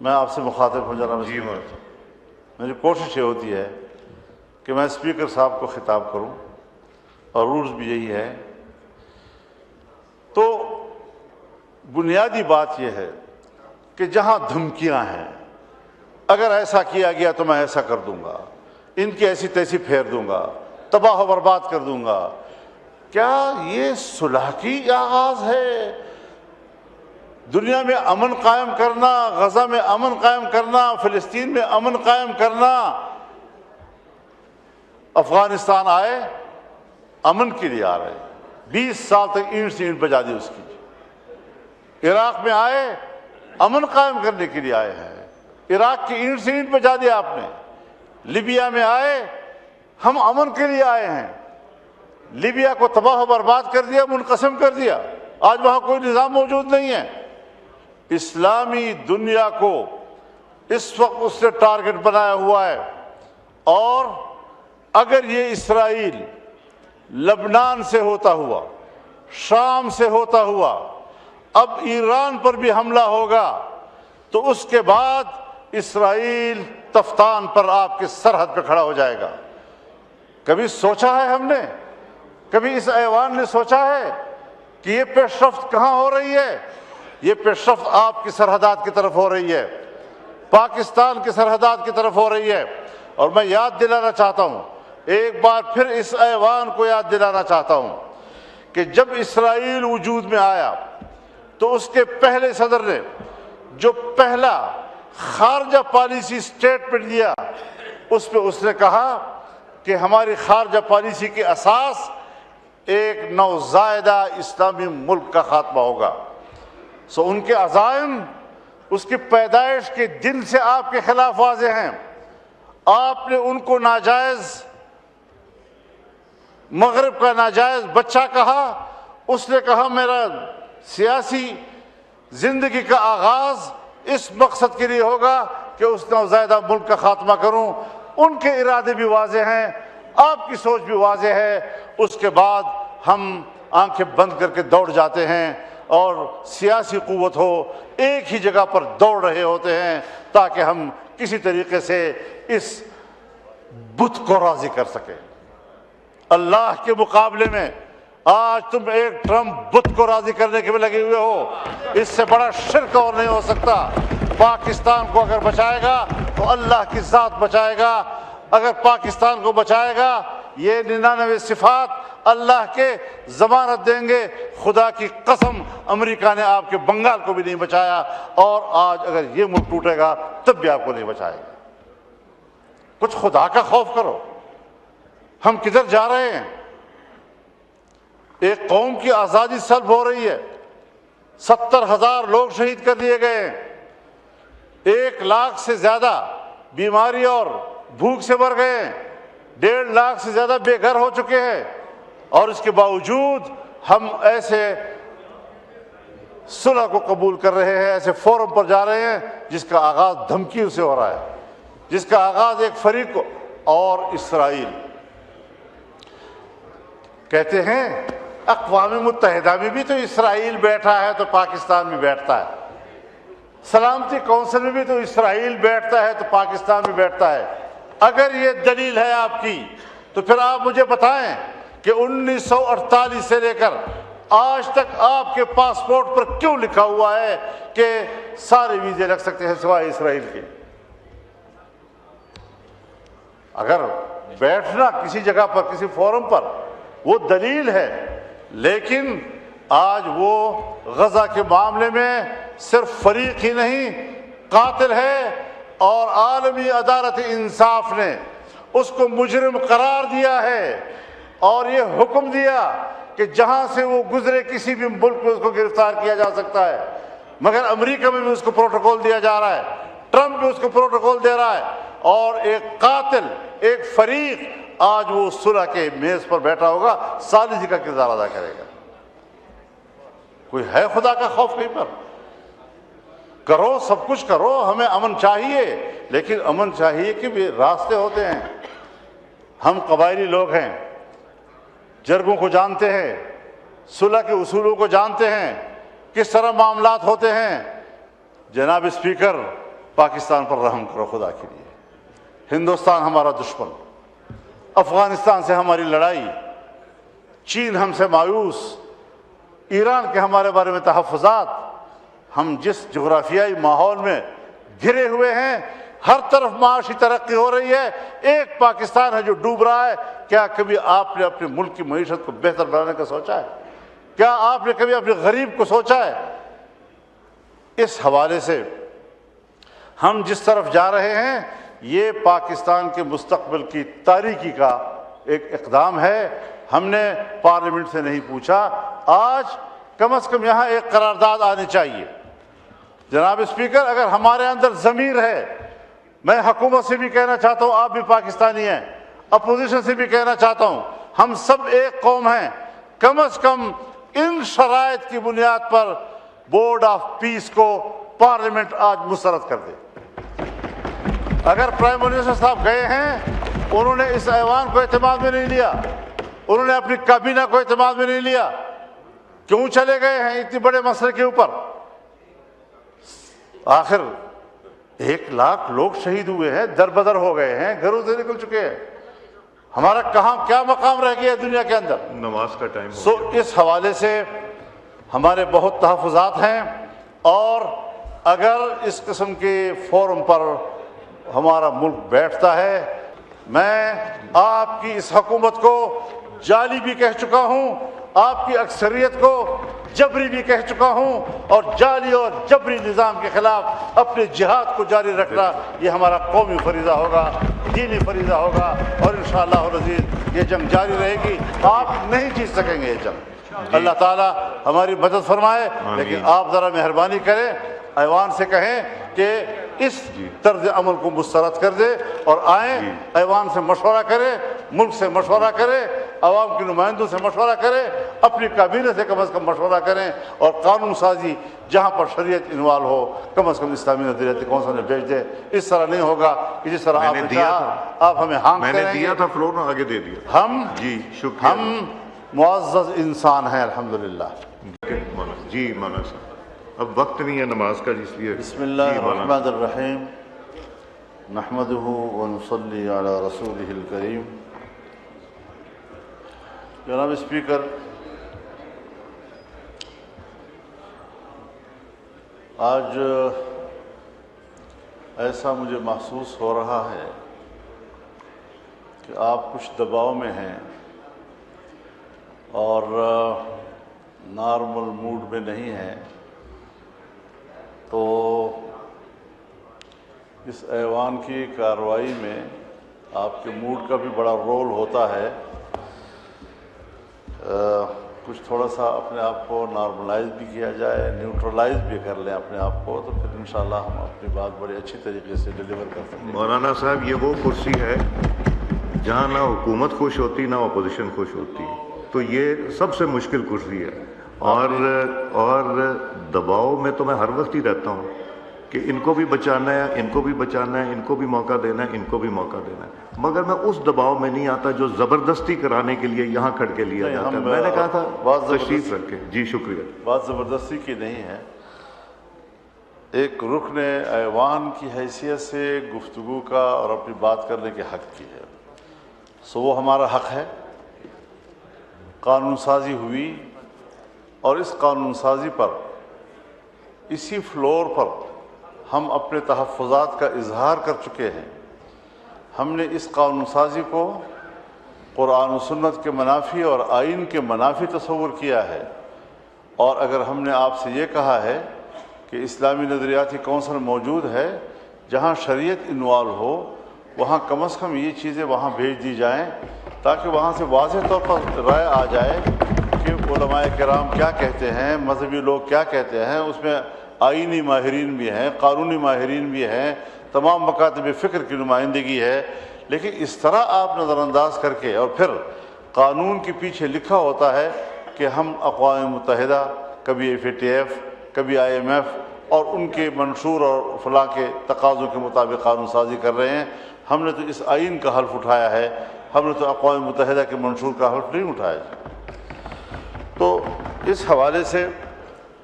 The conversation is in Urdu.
میں آپ سے مخاطب ہوں جناب جی اسپیکر، میری کوشش یہ ہوتی ہے کہ میں اسپیکر صاحب کو خطاب کروں اور رولز بھی یہی ہے۔ تو بنیادی بات یہ ہے کہ جہاں دھمکیاں ہیں، اگر ایسا کیا گیا تو میں ایسا کر دوں گا، ان کی ایسی تیسی پھیر دوں گا، تباہ و برباد کر دوں گا، کیا یہ صلح کی آغاز ہے؟ دنیا میں امن قائم کرنا، غزہ میں امن قائم کرنا، فلسطین میں امن قائم کرنا۔ افغانستان آئے امن کے لیے آ رہے، 20 سال تک اینٹ سے اینٹ بجا دی اس کی۔ عراق میں آئے امن قائم کرنے کے لیے آئے ہیں، عراق کی اینٹ سے اینٹ بجا دیا آپ نے۔ لیبیا میں آئے ہم امن کے لیے آئے ہیں، لیبیا کو تباہ و برباد کر دیا، منقسم کر دیا، آج وہاں کوئی نظام موجود نہیں ہے۔ اسلامی دنیا کو اس وقت اس نے ٹارگٹ بنایا ہوا ہے، اور اگر یہ اسرائیل لبنان سے ہوتا ہوا، شام سے ہوتا ہوا، اب ایران پر بھی حملہ ہوگا تو اس کے بعد اسرائیل تفتان پر آپ کے سرحد پہ کھڑا ہو جائے گا۔ کبھی سوچا ہے ہم نے، کبھی اس ایوان نے سوچا ہے کہ یہ پیش رفت کہاں ہو رہی ہے؟ یہ پیش رفت آپ کی سرحدات کی طرف ہو رہی ہے، پاکستان کی سرحدات کی طرف ہو رہی ہے۔ اور میں یاد دلانا چاہتا ہوں، ایک بار پھر اس ایوان کو یاد دلانا چاہتا ہوں کہ جب اسرائیل وجود میں آیا تو اس کے پہلے صدر نے جو پہلا خارجہ پالیسی سٹیٹمنٹ دیا، اس پہ اس نے کہا کہ ہماری خارجہ پالیسی کی اساس ایک نوزائیدہ اسلامی ملک کا خاتمہ ہوگا۔ ان کے عزائم اس کی پیدائش کے دن سے آپ کے خلاف واضح ہیں۔ آپ نے ان کو ناجائز، مغرب کا ناجائز بچہ کہا، اس نے کہا میرا سیاسی زندگی کا آغاز اس مقصد کے لیے ہوگا کہ اس نوزائیدہ ملک کا خاتمہ کروں۔ ان کے ارادے بھی واضح ہیں، آپ کی سوچ بھی واضح ہے۔ اس کے بعد ہم آنکھیں بند کر کے دوڑ جاتے ہیں، اور سیاسی قوت ہو ایک ہی جگہ پر دوڑ رہے ہوتے ہیں تاکہ ہم کسی طریقے سے اس بت کو راضی کر سکیں۔ اللہ کے مقابلے میں آج تم ایک ٹرمپ بت کو راضی کرنے کے میں لگے ہوئے ہو، اس سے بڑا شرک اور نہیں ہو سکتا۔ پاکستان کو اگر بچائے گا تو اللہ کی ذات بچائے گا، اگر پاکستان کو بچائے گا یہ 99 صفات اللہ کے ضمانت دیں گے۔ خدا کی قسم امریکہ نے آپ کے بنگال کو بھی نہیں بچایا، اور آج اگر یہ ملک ٹوٹے گا تب بھی آپ کو نہیں بچائے گا۔ کچھ خدا کا خوف کرو، ہم کدھر جا رہے ہیں؟ ایک قوم کی آزادی سلب ہو رہی ہے، 70,000 لوگ شہید کر دیے گئے ہیں، 1 لاکھ سے زیادہ بیماری اور بھوک سے مر گئے ہیں، 1.5 لاکھ سے زیادہ بے گھر ہو چکے ہیں، اور اس کے باوجود ہم ایسے صلح کو قبول کر رہے ہیں، ایسے فورم پر جا رہے ہیں جس کا آغاز دھمکیوں سے ہو رہا ہے، جس کا آغاز ایک فریق کو۔ اور اسرائیل کہتے ہیں اقوام متحدہ میں بھی تو اسرائیل بیٹھا ہے تو پاکستان بھی بیٹھتا ہے، سلامتی کونسل میں بھی تو اسرائیل بیٹھتا ہے تو پاکستان بھی بیٹھتا ہے۔ اگر یہ دلیل ہے آپ کی تو پھر آپ مجھے بتائیں کہ 1948 سے لے کر آج تک آپ کے پاسپورٹ پر کیوں لکھا ہوا ہے کہ سارے ویزے لگ سکتے ہیں سوائے اسرائیل کے؟ اگر بیٹھنا کسی جگہ پر، کسی فورم پر، وہ دلیل ہے، لیکن آج وہ غزہ کے معاملے میں صرف فریق ہی نہیں، قاتل ہے، اور عالمی عدالت انصاف نے اس کو مجرم قرار دیا ہے، اور یہ حکم دیا کہ جہاں سے وہ گزرے کسی بھی ملک میں اس کو گرفتار کیا جا سکتا ہے۔ مگر امریکہ میں بھی اس کو پروٹوکول دیا جا رہا ہے، ٹرمپ بھی اس کو پروٹوکول دے رہا ہے، اور ایک قاتل، ایک فریق آج وہ صلح کے میز پر بیٹھا ہوگا، ثالثی کا کردار ادا کرے گا۔ کوئی ہے خدا کا خوف کہیں پر؟ کرو، سب کچھ کرو، ہمیں امن چاہیے، لیکن امن چاہیے کہ بھی راستے ہوتے ہیں۔ ہم قبائلی لوگ ہیں، جرگوں کو جانتے ہیں، صلح کے اصولوں کو جانتے ہیں، کس طرح معاملات ہوتے ہیں۔ جناب اسپیکر، پاکستان پر رحم کرو خدا کے لیے. ہندوستان ہمارا دشمن، افغانستان سے ہماری لڑائی، چین ہم سے مایوس، ایران کے ہمارے بارے میں تحفظات. ہم جس جغرافیائی ماحول میں گھرے ہوئے ہیں، ہر طرف معاشی ترقی ہو رہی ہے، ایک پاکستان ہے جو ڈوب رہا ہے. کیا کبھی آپ نے اپنے ملک کی معیشت کو بہتر بنانے کا سوچا ہے؟ کیا آپ نے کبھی اپنے غریب کو سوچا ہے؟ اس حوالے سے ہم جس طرف جا رہے ہیں یہ پاکستان کے مستقبل کی تاریکی کا ایک اقدام ہے. ہم نے پارلیمنٹ سے نہیں پوچھا، آج کم از کم یہاں ایک قرارداد آنی چاہیے. جناب اسپیکر، اگر ہمارے اندر ضمیر ہے، میں حکومت سے بھی کہنا چاہتا ہوں، آپ بھی پاکستانی ہیں، اپوزیشن سے بھی کہنا چاہتا ہوں، ہم سب ایک قوم ہیں. کم از کم ان شرائط کی بنیاد پر بورڈ آف پیس کو پارلیمنٹ آج مسترد کر دے. اگر پرائم منسٹر صاحب گئے ہیں، انہوں نے اس ایوان کو اعتماد میں نہیں لیا، انہوں نے اپنی کابینہ کو اعتماد میں نہیں لیا، کیوں چلے گئے ہیں اتنے بڑے مسئلے کے اوپر؟ آخر 1,00,000 لوگ شہید ہوئے ہیں، در بدر ہو گئے ہیں، گھروں سے نکل چکے ہیں. ہمارا کہاں کیا مقام رہ گیا ہے دنیا کے اندر؟ نماز کا ٹائم ہو گیا. اس حوالے سے ہمارے بہت تحفظات ہیں، اور اگر اس قسم کے فورم پر ہمارا ملک بیٹھتا ہے، میں آپ کی اس حکومت کو جعلی بھی کہہ چکا ہوں، آپ کی اکثریت کو جبری بھی کہہ چکا ہوں، اور جعلی اور جبری نظام کے خلاف اپنے جہاد کو جاری رکھنا یہ ہمارا قومی فریضہ ہوگا، دینی فریضہ ہوگا، اور انشاءاللہ العزیز یہ جنگ جاری رہے گی. آپ نہیں جیت سکیں گے یہ جنگ. اللہ تعالیٰ ہماری مدد فرمائے. لیکن آپ ذرا مہربانی کریں، ایوان سے کہیں کہ اس طرز عمل کو مسترد کر دے، اور آئیں ایوان سے مشورہ کریں، ملک سے مشورہ کریں، عوام کے نمائندوں سے مشورہ کریں، اپنی کابینہ سے کم از کم مشورہ کریں، اور قانون سازی جہاں پر شریعت انوالو ہو کم از کم اسلامی نظریاتی کونسل نے بھیج دے. اس طرح نہیں ہوگا کہ جس طرح آپ نے چاہا آپ ہمیں ہانگ میں کریں نے گے. دیا تھا فلور میں آگے دے دیا. ہم جی شکریہ. ہم معزز انسان ہیں الحمدللہ. جی مولانا صاحب اب وقت نہیں ہے نماز کا، اس لیے بسم اللہ الرحمن الرحیم، نحمدہ ونصلی علی رسولہ الکریم. جناب اسپیکر، آج ایسا مجھے محسوس ہو رہا ہے کہ آپ کچھ دباؤ میں ہیں اور نارمل موڈ میں نہیں ہیں. تو اس ایوان کی کارروائی میں آپ کے موڈ کا بھی بڑا رول ہوتا ہے. کچھ تھوڑا سا اپنے آپ کو نارملائز بھی کیا جائے، نیوٹرلائز بھی کر لیں اپنے آپ کو، تو پھر انشاءاللہ ہم اپنی بات بڑی اچھی طریقے سے ڈیلیور کر سکتے ہیں. مولانا صاحب یہ وہ کرسی ہے جہاں نہ حکومت خوش ہوتی نہ اپوزیشن خوش ہوتی، تو یہ سب سے مشکل کرسی ہے. اور دباؤ میں تو میں ہر وقت ہی رہتا ہوں کہ ان کو بھی بچانا ہے، ان کو بھی بچانا ہے، ان کو بھی موقع دینا ہے، ان کو بھی موقع دینا ہے، مگر میں اس دباؤ میں نہیں آتا جو زبردستی کرانے کے لیے یہاں کھڑ کے لیا جاتا ہے. میں نے کہا تھا تشریف رکھیں. جی شکریہ. بات زبردستی کی نہیں ہے. ایک رکن ایوان کی حیثیت سے گفتگو کا اور اپنی بات کرنے کے حق کی ہے، سو وہ ہمارا حق ہے. قانون سازی ہوئی، اور اس قانون سازی پر اسی فلور پر ہم اپنے تحفظات کا اظہار کر چکے ہیں. ہم نے اس قانون سازی کو قرآن و سنت کے منافی اور آئین کے منافی تصور کیا ہے. اور اگر ہم نے آپ سے یہ کہا ہے کہ اسلامی نظریاتی کونسل موجود ہے، جہاں شریعت انوالو ہو وہاں کم از کم یہ چیزیں وہاں بھیج دی جائیں تاکہ وہاں سے واضح طور پر رائے آ جائے کہ علماء کرام کیا کہتے ہیں، مذہبی لوگ کیا کہتے ہیں. اس میں آئینی ماہرین بھی ہیں، قانونی ماہرین بھی ہیں، تمام مکاتب فکر کی نمائندگی ہے. لیکن اس طرح آپ نظر انداز کر کے، اور پھر قانون کے پیچھے لکھا ہوتا ہے کہ ہم اقوام متحدہ، کبھی FATF، کبھی IMF اور ان کے منشور اور فلاں کے تقاضوں کے مطابق قانون سازی کر رہے ہیں. ہم نے تو اس آئین کا حلف اٹھایا ہے، ہم نے تو اقوام متحدہ کے منشور کا حلف نہیں اٹھایا. تو اس حوالے سے